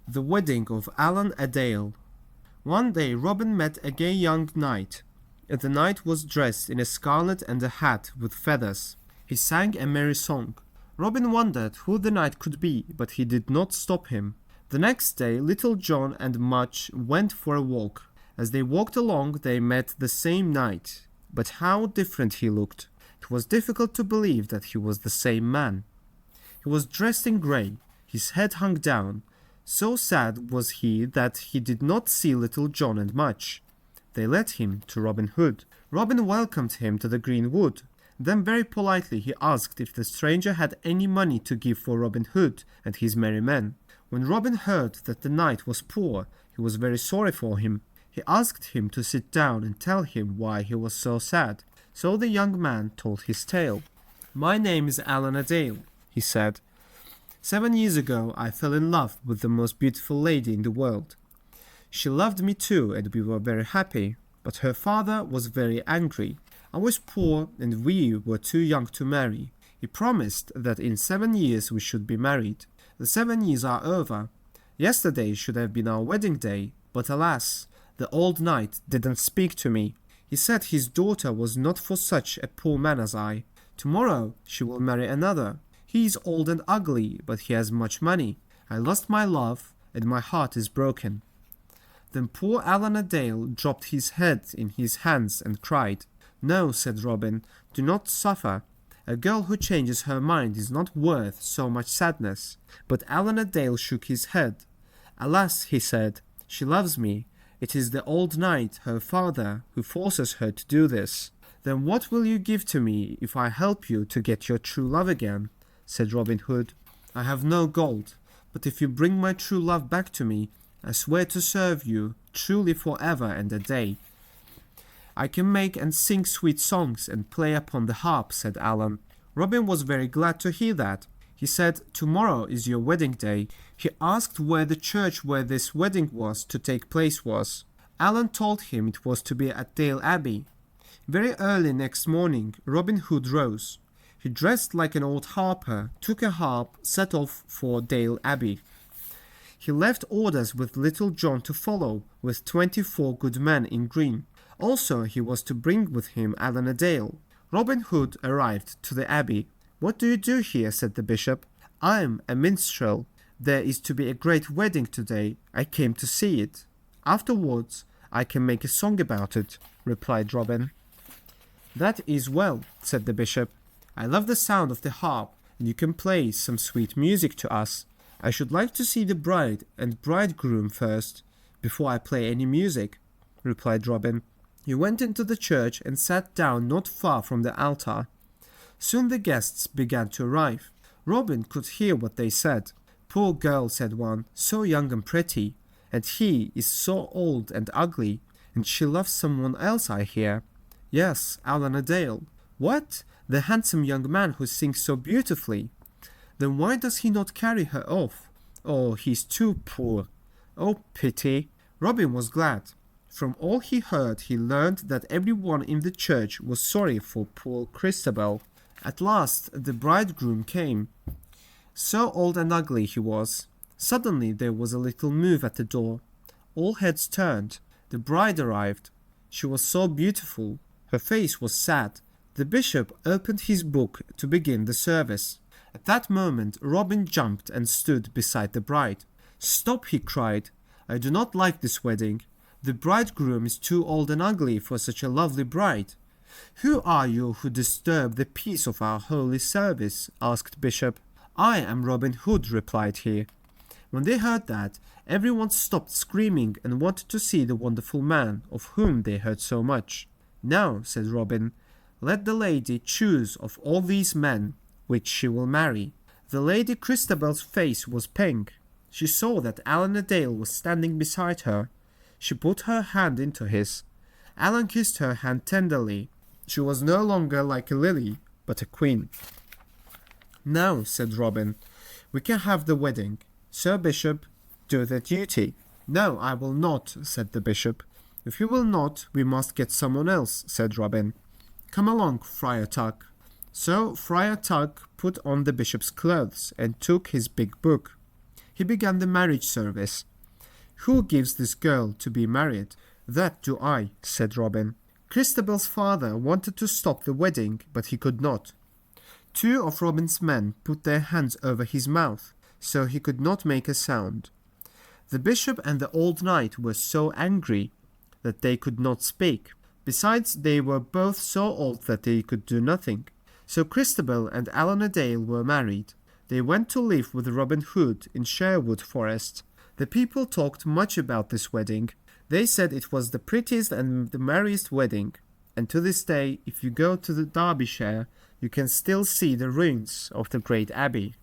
The Wedding of Allan-A-Dale. One day Robin met a gay young knight. The knight was dressed in a scarlet and a hat with feathers. He sang a merry song. Robin wondered who the knight could be, but he did not stop him. The next day Little John and Much went for a walk. As they walked along they met the same knight, but how different he looked. It was difficult to believe that he was the same man. He was dressed in grey, his head hung down. So sad was he that he did not see Little John and Much. They led him to Robin Hood. Robin welcomed him to the green wood. Then very politely he asked if the stranger had any money to give for Robin Hood and his merry men. When Robin heard that the knight was poor, he was very sorry for him. He asked him to sit down and tell him why he was so sad. So the young man told his tale. "My name is Allan-A-Dale," he said. 7 years ago I fell in love with the most beautiful lady in the world. She loved me too and we were very happy, but her father was very angry. I was poor and we were too young to marry. He promised that in 7 years we should be married. The 7 years are over. Yesterday should have been our wedding day, but alas, the old knight didn't speak to me. He said his daughter was not for such a poor man as I. Tomorrow she will marry another. He is old and ugly, but he has much money. I lost my love, and my heart is broken." Then poor Allan-A-Dale dropped his head in his hands and cried. "No," said Robin, "do not suffer. A girl who changes her mind is not worth so much sadness." But Allan-A-Dale shook his head. "Alas," he said, "she loves me. It is the old knight, her father, who forces her to do this." "Then what will you give to me if I help you to get your true love again?" said Robin Hood. "I have no gold, but if you bring my true love back to me, I swear to serve you truly forever and a day." "I can make and sing sweet songs and play upon the harp," said Allan. Robin was very glad to hear that. He said, "Tomorrow is your wedding day." He asked where the church where this wedding was to take place was. Allan told him it was to be at Dale Abbey. Very early next morning Robin Hood rose. He dressed like an old harper, took a harp, set off for Dale Abbey. He left orders with Little John to follow, with 24 good men in green. Also he was to bring with him Allan-A-Dale. Robin Hood arrived to the abbey. "What do you do here?" said the bishop. "I am a minstrel. There is to be a great wedding today. I came to see it. Afterwards I can make a song about it," replied Robin. "That is well," said the bishop. "I love the sound of the harp, and you can play some sweet music to us. I should like to see the bride and bridegroom first, before I play any music," replied Robin. He went into the church and sat down not far from the altar. Soon the guests began to arrive. Robin could hear what they said. "Poor girl," said one, "so young and pretty, and he is so old and ugly, and she loves someone else, I hear." "Yes, Allan-A-Dale." "What? The handsome young man who sings so beautifully? Then why does he not carry her off? Oh, he's too poor. Oh, pity." Robin was glad. From all he heard he learned that everyone in the church was sorry for poor Christabel. At last the bridegroom came. So old and ugly he was. Suddenly there was a little move at the door. All heads turned. The bride arrived. She was so beautiful. Her face was sad. The bishop opened his book to begin the service. At that moment Robin jumped and stood beside the bride. "Stop," he cried. "I do not like this wedding. The bridegroom is too old and ugly for such a lovely bride." "Who are you who disturb the peace of our holy service?" asked Bishop. "I am Robin Hood," replied he. When they heard that, everyone stopped screaming and wanted to see the wonderful man of whom they heard so much. "Now," said Robin, "let the lady choose of all these men which she will marry." The lady Christabel's face was pink. She saw that Allan-A-Dale was standing beside her. She put her hand into his. Allan kissed her hand tenderly. She was no longer like a lily, but a queen. "Now," said Robin, "we can have the wedding. Sir Bishop, do the duty." "No, I will not," said the bishop. "If you will not, we must get someone else," said Robin. "Come along, Friar Tuck." So Friar Tuck put on the bishop's clothes and took his big book. He began the marriage service. "Who gives this girl to be married?" "That do I," said Robin. Christabel's father wanted to stop the wedding, but he could not. Two of Robin's men put their hands over his mouth, so he could not make a sound. The bishop and the old knight were so angry that they could not speak. Besides, they were both so old that they could do nothing. So Christabel and Allan-A-Dale were married. They went to live with Robin Hood in Sherwood Forest. The people talked much about this wedding. They said it was the prettiest and the merriest wedding, and to this day, if you go to the Derbyshire, you can still see the ruins of the great abbey.